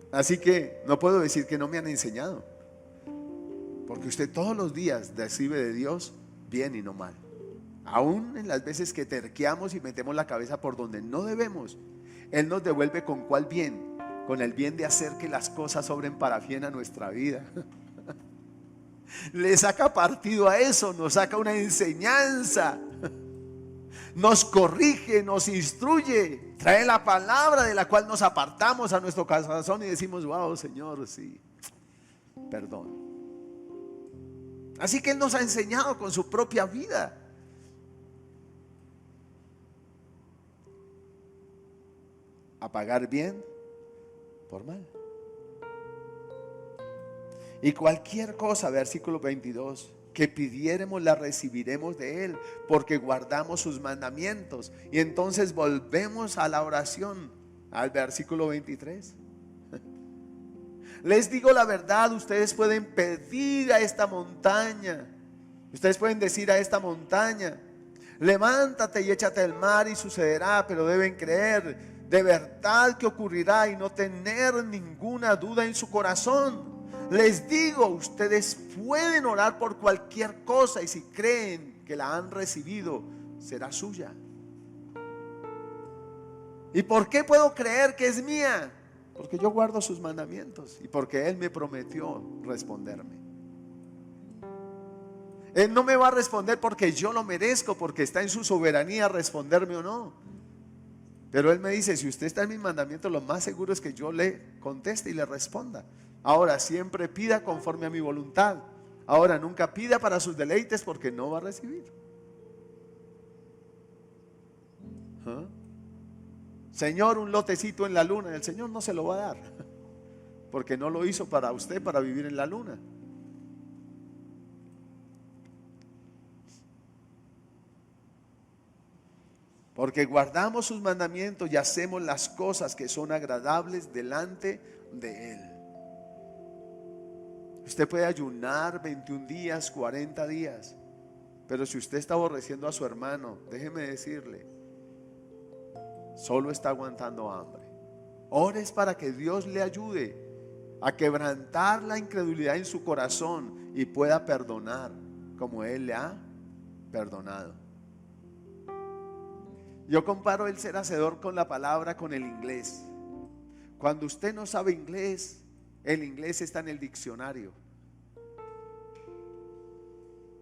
Speaker 1: Así que no puedo decir que no me han enseñado, porque usted todos los días recibe de Dios bien y no mal. Aún en las veces que terqueamos y metemos la cabeza por donde no debemos, Él nos devuelve con cuál bien, con el bien de hacer que las cosas obren para bien a nuestra vida. Le saca partido a eso, nos saca una enseñanza, nos corrige, nos instruye, trae la palabra de la cual nos apartamos a nuestro corazón y decimos, wow, Señor, sí, perdón. Así que Él nos ha enseñado con su propia vida a pagar bien por mal. Y cualquier cosa, versículo 22, que pidiéremos la recibiremos de Él, porque guardamos sus mandamientos. Y entonces volvemos a la oración, al versículo 23. Les digo la verdad, ustedes pueden pedir a esta montaña, ustedes pueden decir a esta montaña: levántate y échate al mar, y sucederá. Pero deben creer de verdad que ocurrirá y no tener ninguna duda en su corazón. Les digo, ustedes pueden orar por cualquier cosa, y si creen que la han recibido, será suya. ¿Y por qué puedo creer que es mía? Porque yo guardo sus mandamientos y porque Él me prometió responderme. Él no me va a responder porque yo lo merezco, porque está en su soberanía responderme o no. Pero Él me dice: si usted está en mis mandamientos, lo más seguro es que yo le conteste y le responda. Ahora, siempre pida conforme a mi voluntad. Ahora, nunca pida para sus deleites, porque no va a recibir. Señor, un lotecito en la luna. El Señor no se lo va a dar, porque no lo hizo para usted, para vivir en la luna. Porque guardamos sus mandamientos y hacemos las cosas que son agradables delante de Él. Usted puede ayunar 21 días, 40 días, pero si usted está aborreciendo a su hermano, déjeme decirle, solo está aguantando hambre. Ores para que Dios le ayude a quebrantar la incredulidad en su corazón y pueda perdonar como Él le ha perdonado. Yo comparo el ser hacedor con la palabra con el inglés. Cuando usted no sabe inglés, el inglés está en el diccionario.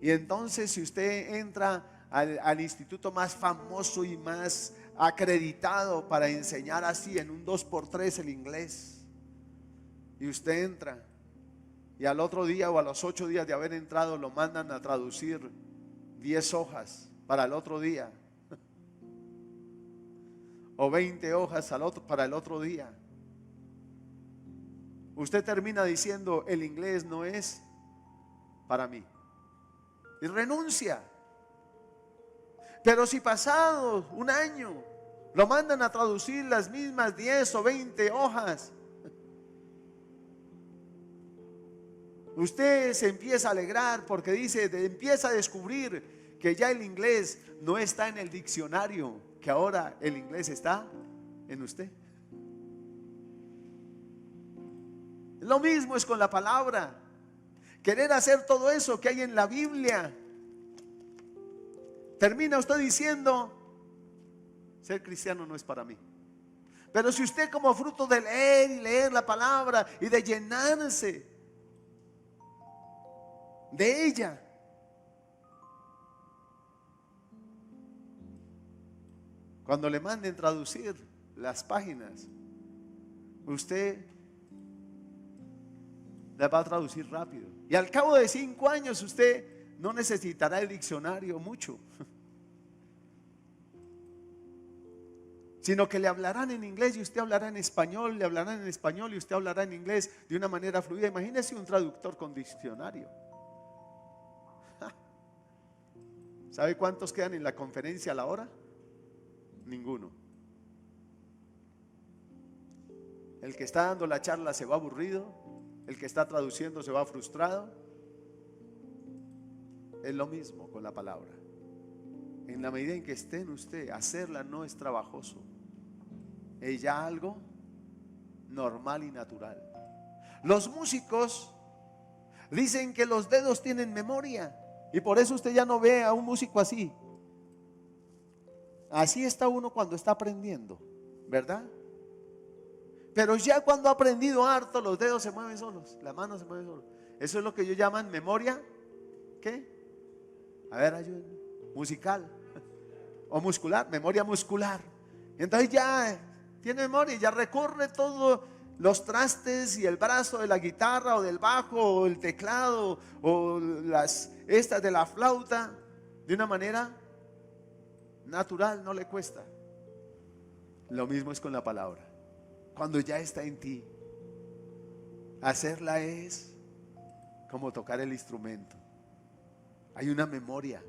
Speaker 1: Y entonces, si usted entra al instituto más famoso y más acreditado para enseñar así en un 2x3 el inglés, y usted entra y al otro día o a los 8 días de haber entrado lo mandan a traducir 10 hojas para el otro día, o 20 hojas para el otro día, usted termina diciendo: el inglés no es para mí, y renuncia. Pero si pasado un año lo mandan a traducir las mismas 10 o 20 hojas, usted se empieza a alegrar porque dice, empieza a descubrir que ya el inglés no está en el diccionario, que ahora el inglés está en usted. Lo mismo es con la palabra. Querer hacer todo eso que hay en la Biblia, termina usted diciendo: ser cristiano no es para mí. Pero si usted, como fruto de leer y leer la palabra y de llenarse de ella, cuando le manden traducir las páginas, usted las va a traducir rápido. Y al cabo de 5 años usted no necesitará el diccionario mucho, sino que le hablarán en inglés y usted hablará en español, le hablarán en español y usted hablará en inglés de una manera fluida. Imagínese un traductor con diccionario. ¿Sabe cuántos quedan en la conferencia a la hora? Ninguno. El que está dando la charla se va aburrido, el que está traduciendo se va frustrado. Es lo mismo con la palabra. En la medida en que esté en usted, hacerla no es trabajoso, es ya algo normal y natural. Los músicos dicen que los dedos tienen memoria, y por eso usted ya no ve a un músico así. Así está uno cuando está aprendiendo, ¿verdad? Pero ya cuando ha aprendido harto, los dedos se mueven solos, las manos se mueven solos. Eso es lo que ellos llaman memoria, ¿qué? A ver, ayúdenme. Musical o muscular, memoria muscular. Entonces ya tiene memoria, ya recorre todos los trastes y el brazo de la guitarra o del bajo o el teclado o estas de la flauta de una manera natural, no le cuesta. Lo mismo es con la palabra. Cuando ya está en ti, hacerla es como tocar el instrumento. Hay una memoria.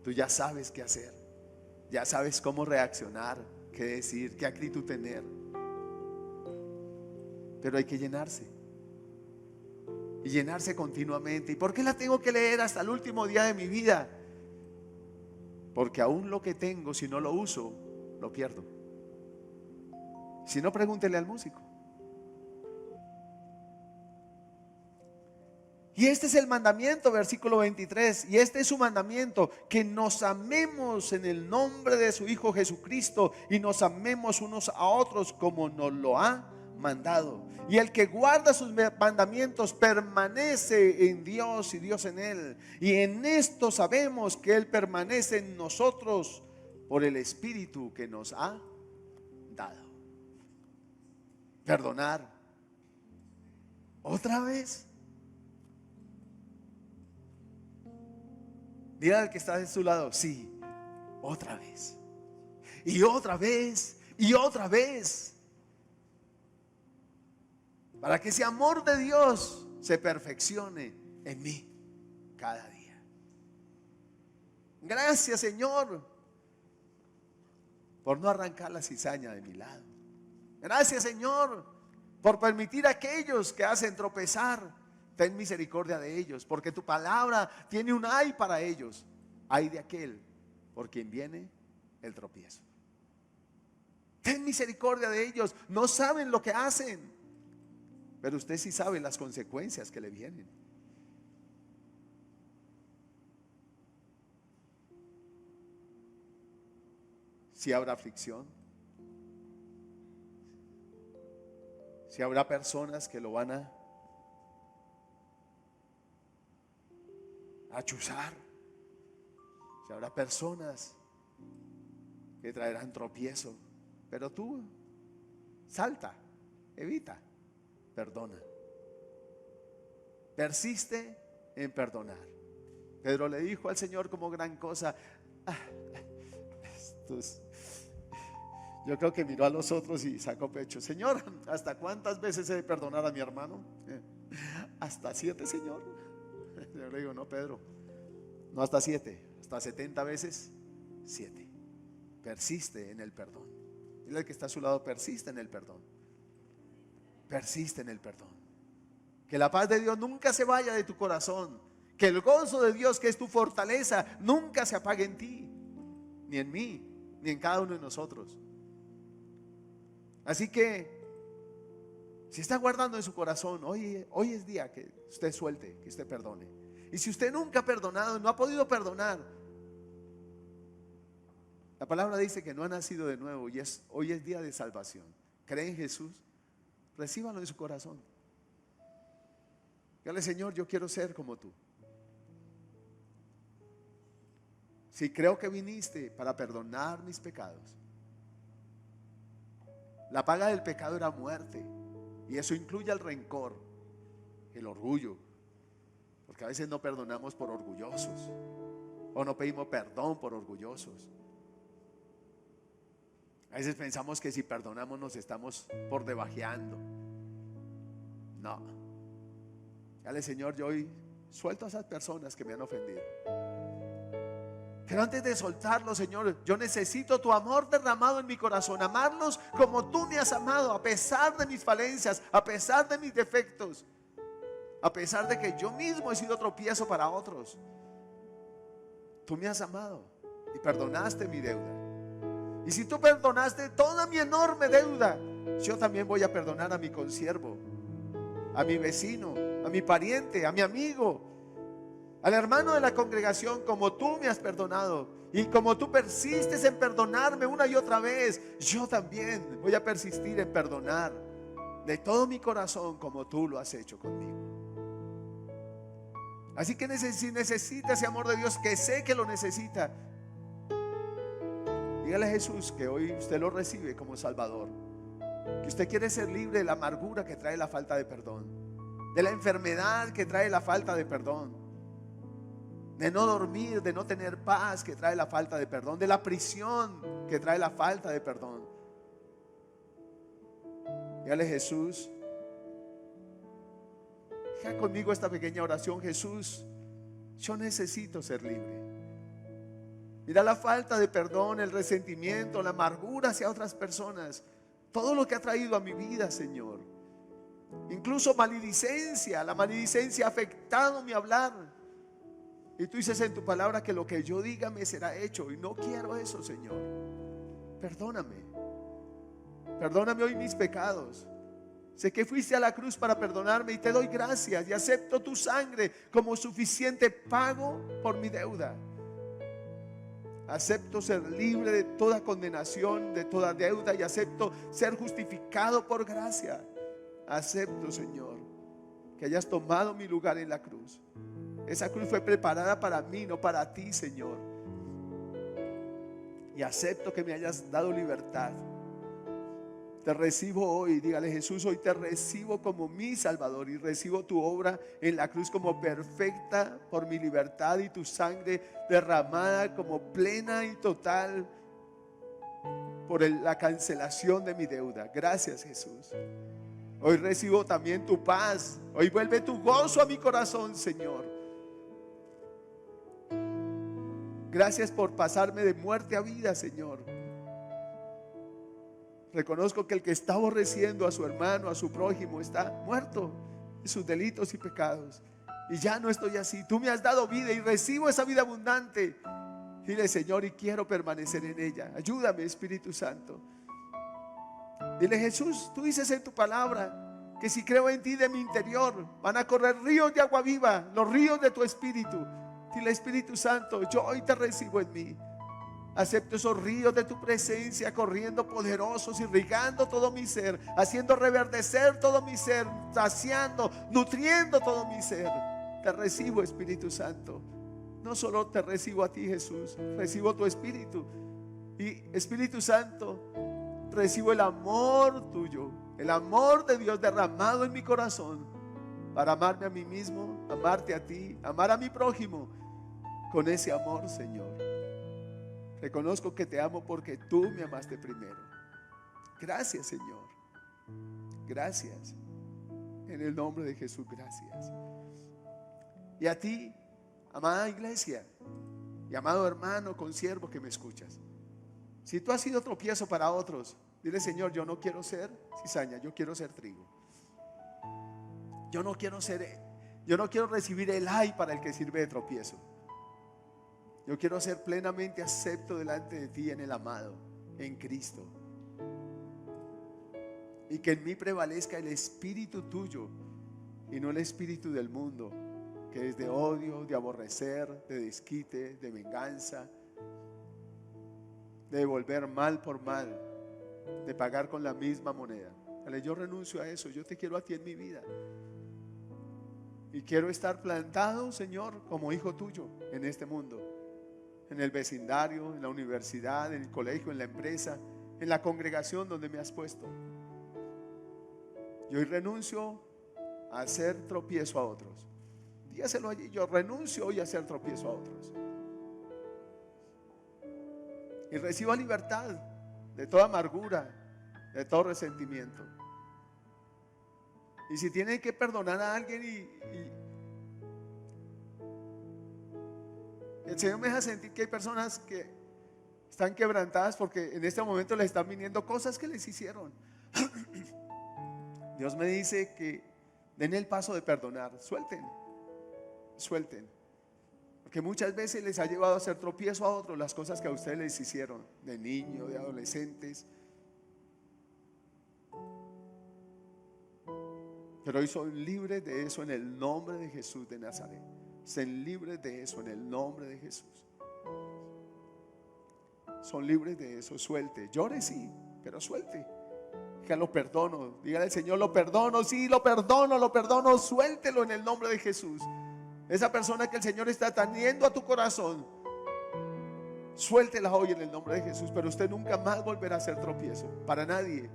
Speaker 1: Tú ya sabes qué hacer. Ya sabes cómo reaccionar, qué decir, qué actitud tener. Pero hay que llenarse. Y llenarse continuamente. ¿Y por qué la tengo que leer hasta el último día de mi vida? Porque aún lo que tengo, si no lo uso, lo pierdo. Si no, pregúntele al músico. Y este es el mandamiento, versículo 23. Y este es su mandamiento, que nos amemos en el nombre de su Hijo Jesucristo y nos amemos unos a otros como nos lo ha mandado. Y el que guarda sus mandamientos permanece en Dios y Dios en él. Y en esto sabemos que Él permanece en nosotros por el Espíritu que nos ha dado. Perdonar. ¿Otra vez? Mira al que está de su lado. Sí, otra vez. Y otra vez. Y otra vez. Para que ese amor de Dios se perfeccione en mí cada día. Gracias, Señor, por no arrancar la cizaña de mi lado. Gracias, Señor, por permitir a aquellos que hacen tropezar. Ten misericordia de ellos, porque tu palabra tiene un ay para ellos. Ay de aquel por quien viene el tropiezo. Ten misericordia de ellos. No saben lo que hacen, pero usted sí sabe las consecuencias que le vienen. Si habrá aflicción, si habrá personas que lo van a chuzar, si habrá personas que traerán tropiezo, pero tú salta, evita, perdona, persiste en perdonar. Pedro le dijo al Señor como gran cosa, yo creo que miró a los otros y sacó pecho. Señor, ¿hasta cuántas veces he de perdonar a mi hermano? Hasta 7, Señor. Yo le digo, no, Pedro, no hasta 7, hasta 70 veces 7. Persiste en el perdón. Dile al que está a su lado, persiste en el perdón. Persiste en el perdón. Que la paz de Dios nunca se vaya de tu corazón. Que el gozo de Dios, que es tu fortaleza, nunca se apague en ti, ni en mí, ni en cada uno de nosotros. Así que si está guardando en su corazón, hoy es día que usted suelte, que usted perdone. Y si usted nunca ha perdonado, no ha podido perdonar, la palabra dice que no ha nacido de nuevo y hoy es día de salvación. ¿Cree en Jesús? Recíbalo en su corazón. Dígale, Señor, yo quiero ser como tú. Si creo que viniste para perdonar mis pecados. La paga del pecado era muerte. Y eso incluye el rencor, el orgullo. Porque a veces no perdonamos por orgullosos. O no pedimos perdón por orgullosos. A veces pensamos que si perdonamos nos estamos por debajeando. No. Dale, Señor, yo hoy suelto a esas personas que me han ofendido. Pero antes de soltarlo, Señor, yo necesito tu amor derramado en mi corazón. Amarlos como tú me has amado, a pesar de mis falencias, a pesar de mis defectos, a pesar de que yo mismo he sido tropiezo para otros. Tú me has amado y perdonaste mi deuda. Y si tú perdonaste toda mi enorme deuda, yo también voy a perdonar a mi consiervo, a mi vecino, a mi pariente, a mi amigo, al hermano de la congregación, como tú me has perdonado. Y como tú persistes en perdonarme una y otra vez, yo también voy a persistir en perdonar de todo mi corazón como tú lo has hecho conmigo. Así que si necesita ese amor de Dios, que sé que lo necesita, dígale a Jesús que hoy usted lo recibe como Salvador, que usted quiere ser libre de la amargura que trae la falta de perdón, de la enfermedad que trae la falta de perdón, de no dormir, de no tener paz que trae la falta de perdón, de la prisión que trae la falta de perdón. Dígale, Jesús, Diga conmigo esta pequeña oración: Jesús, yo necesito ser libre. Mira la falta de perdón, el resentimiento, la amargura hacia otras personas, todo lo que ha traído a mi vida, Señor. Incluso maledicencia, la maledicencia ha afectado mi hablar. Y tú dices en tu palabra que lo que yo diga me será hecho, y no quiero eso, Señor. Perdóname. Perdóname hoy mis pecados. Sé que fuiste a la cruz para perdonarme y te doy gracias y acepto tu sangre como suficiente pago por mi deuda. Acepto ser libre de toda condenación, de toda deuda, y acepto ser justificado por gracia. Acepto, Señor, que hayas tomado mi lugar en la cruz. Esa cruz fue preparada para mí, no para ti, Señor. Y acepto que me hayas dado libertad. Te recibo hoy. Dígale: Jesús, hoy te recibo como mi Salvador, y recibo tu obra en la cruz como perfecta por mi libertad, y tu sangre derramada como plena y total por la cancelación de mi deuda. Gracias, Jesús. Hoy recibo también tu paz. Hoy vuelve tu gozo a mi corazón, Señor. Gracias por pasarme de muerte a vida, Señor. Reconozco que el que está aborreciendo a su hermano, a su prójimo, está muerto en sus delitos y pecados. Y ya no estoy así. Tú me has dado vida y recibo esa vida abundante. Dile: Señor, y quiero permanecer en ella. Ayúdame, Espíritu Santo. Dile: Jesús, tú dices en tu palabra que si creo en ti, de mi interior van a correr ríos de agua viva, los ríos de tu Espíritu. Dile: Espíritu Santo, yo hoy te recibo en mí. Acepto esos ríos de tu presencia corriendo poderosos, irrigando todo mi ser, haciendo reverdecer todo mi ser, saciando, nutriendo todo mi ser. Te recibo, Espíritu Santo. No solo te recibo a ti, Jesús, recibo tu Espíritu. Y Espíritu Santo, recibo el amor tuyo, el amor de Dios derramado en mi corazón, para amarme a mí mismo, amarte a ti, amar a mi prójimo con ese amor, Señor. Reconozco que te amo porque tú me amaste primero. Gracias, Señor. Gracias. En el nombre de Jesús, gracias. Y a ti, amada iglesia, y amado hermano, consiervo que me escuchas, si tú has sido tropiezo para otros, dile: Señor, yo no quiero ser cizaña, yo quiero ser trigo. Yo no quiero recibir el ay para el que sirve de tropiezo. Yo quiero ser plenamente acepto delante de ti en el amado, en Cristo. Y que en mí prevalezca el espíritu tuyo y no el espíritu del mundo, que es de odio, de aborrecer, de desquite, de venganza, de devolver mal por mal, de pagar con la misma moneda. Dale: yo renuncio a eso, yo te quiero a ti en mi vida. Y quiero estar plantado, Señor, como hijo tuyo en este mundo. En el vecindario, en la universidad, en el colegio, en la empresa, en la congregación donde me has puesto. Yo hoy renuncio a hacer tropiezo a otros. Dígaselo allí: yo renuncio hoy a hacer tropiezo a otros. Y recibo libertad de toda amargura, de todo resentimiento. Y si tienen que perdonar a alguien el Señor me deja sentir que hay personas que están quebrantadas porque en este momento les están viniendo cosas que les hicieron. Dios me dice que den el paso de perdonar. Suelten. Porque muchas veces les ha llevado a hacer tropiezo a otros las cosas que a ustedes les hicieron, de niños, de adolescentes. Pero hoy son libres de eso en el nombre de Jesús de Nazaret. Sean libres de eso en el nombre de Jesús. Son libres de eso. Suelte. Llore, sí, pero suelte. Dígale: lo perdono. Dígale al Señor: lo perdono, sí, lo perdono. Suéltelo en el nombre de Jesús. Esa persona que el Señor está teniendo a tu corazón, suéltela hoy en el nombre de Jesús. Pero usted nunca más volverá a hacer tropiezo para nadie.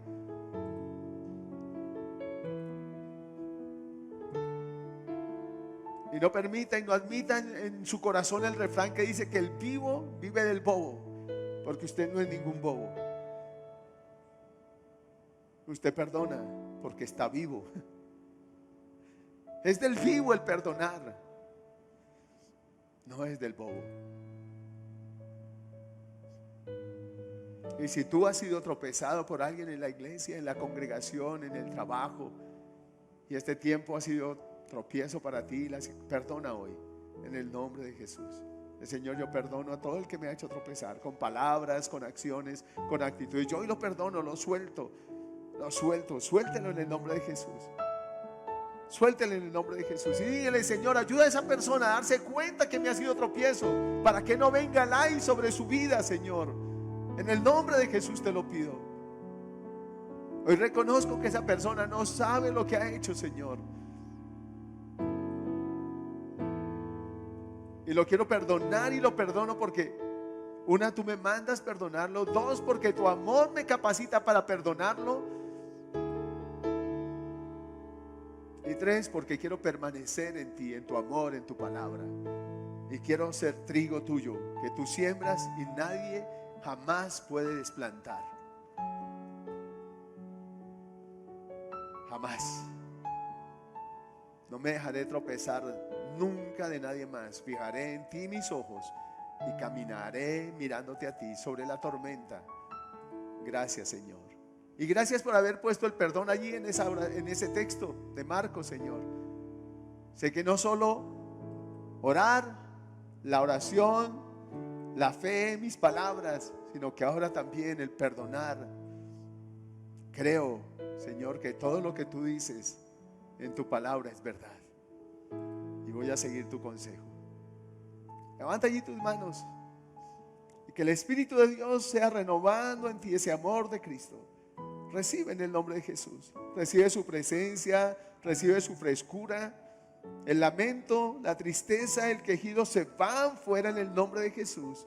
Speaker 1: Y no permita y no admita en su corazón el refrán que dice que el vivo vive del bobo, porque usted no es ningún bobo. Usted perdona porque está vivo. Es del vivo el perdonar, no es del bobo. Y si tú has sido tropezado por alguien en la iglesia, en la congregación, en el trabajo, y este tiempo ha sido tropiezo para ti, perdona hoy, en el nombre de Jesús. El Señor, yo perdono a todo el que me ha hecho tropezar, con palabras, con acciones, con actitudes. Yo hoy lo perdono, lo suelto, suéltelo en el nombre de Jesús. Suéltelo en el nombre de Jesús. Y dígale: Señor, ayuda a esa persona a darse cuenta que me ha sido tropiezo, para que no venga el ay sobre su vida, Señor. En el nombre de Jesús te lo pido. Hoy reconozco que esa persona no sabe lo que ha hecho, Señor, y lo quiero perdonar, y lo perdono porque, una, tú me mandas perdonarlo. Dos, porque tu amor me capacita para perdonarlo. Y tres, porque quiero permanecer en ti, en tu amor, en tu palabra. Y quiero ser trigo tuyo, que tú siembras y nadie jamás puede desplantar. Jamás. No me dejaré tropezar nunca de nadie más. Fijaré en ti mis ojos y caminaré mirándote a ti sobre la tormenta. Gracias, Señor. Y gracias por haber puesto el perdón allí en ese texto de Marcos, Señor. Sé que no solo orar, la oración, la fe, mis palabras, sino que ahora también el perdonar. Creo, Señor, que todo lo que tú dices en tu palabra es verdad, y voy a seguir tu consejo. Levanta allí tus manos y que el Espíritu de Dios sea renovando en ti ese amor de Cristo. Recibe en el nombre de Jesús. Recibe su presencia, recibe su frescura. El lamento, la tristeza, el quejido se van fuera en el nombre de Jesús.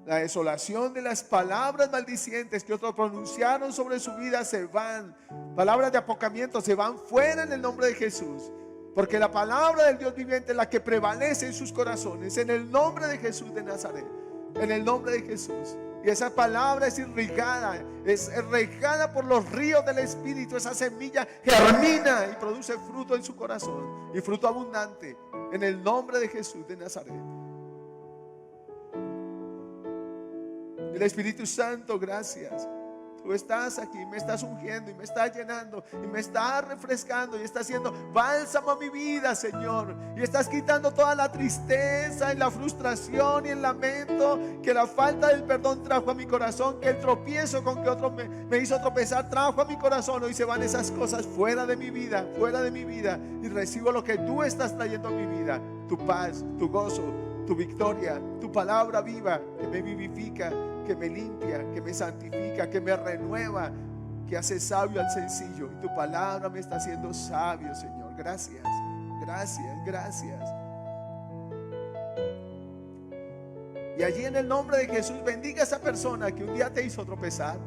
Speaker 1: La desolación de las palabras maldicientes que otros pronunciaron sobre su vida se van. Palabras de apocamiento se van fuera en el nombre de Jesús. Porque la palabra del Dios viviente es la que prevalece en sus corazones. En el nombre de Jesús de Nazaret. En el nombre de Jesús. Y esa palabra es regada por los ríos del Espíritu. Esa semilla germina y produce fruto en su corazón. Y fruto abundante. En el nombre de Jesús de Nazaret. El Espíritu Santo, gracias. Tú estás aquí, me estás ungiendo y me estás llenando y me estás refrescando y estás haciendo bálsamo a mi vida, Señor. Y estás quitando toda la tristeza y la frustración y el lamento que la falta del perdón trajo a mi corazón, que el tropiezo con que otro me hizo tropezar trajo a mi corazón. Hoy se van esas cosas fuera de mi vida, y recibo lo que tú estás trayendo a mi vida: tu paz, tu gozo, tu victoria, tu palabra viva que me vivifica, que me limpia, que me santifica, que me renueva, que hace sabio al sencillo. Y tu palabra me está haciendo sabio, Señor. Gracias, gracias, gracias. Y allí en el nombre de Jesús, bendiga a esa persona que un día te hizo tropezar,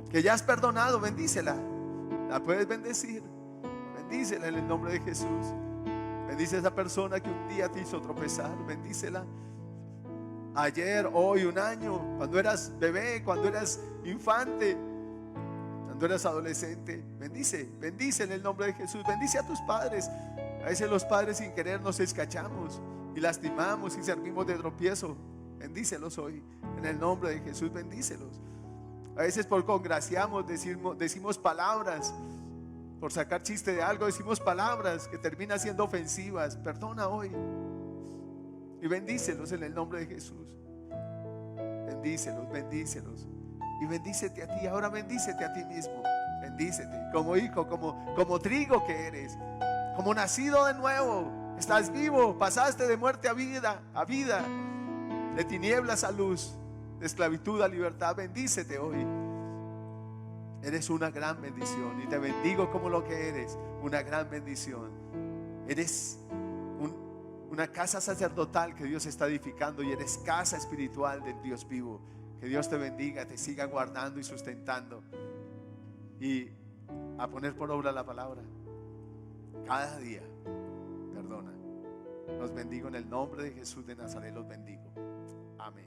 Speaker 1: que ya has perdonado. Bendícela, la puedes bendecir. Bendícela en el nombre de Jesús. Bendice a esa persona que un día te hizo tropezar. Bendícela. Ayer, hoy, un año, cuando eras bebé, cuando eras infante, cuando eras adolescente. Bendice en el nombre de Jesús. Bendice a tus padres. A veces los padres sin querer nos escachamos y lastimamos y servimos de tropiezo. Bendícelos hoy en el nombre de Jesús. Bendícelos. A veces por congraciamos decimos palabras, por sacar chiste de algo decimos palabras que terminan siendo ofensivas. Perdona hoy y bendícelos en el nombre de Jesús. Bendícelos. Y bendícete a ti. Ahora bendícete a ti mismo. Bendícete como hijo, como trigo que eres, como nacido de nuevo. Estás vivo, pasaste de muerte a vida, de tinieblas a luz, de esclavitud a libertad. Bendícete hoy. Eres una gran bendición y te bendigo como lo que eres, una gran bendición. Eres una casa sacerdotal que Dios está edificando y eres casa espiritual del Dios vivo. Que Dios te bendiga, te siga guardando y sustentando, y a poner por obra la palabra cada día. Perdona. Los bendigo en el nombre de Jesús de Nazaret. Los bendigo. Amén.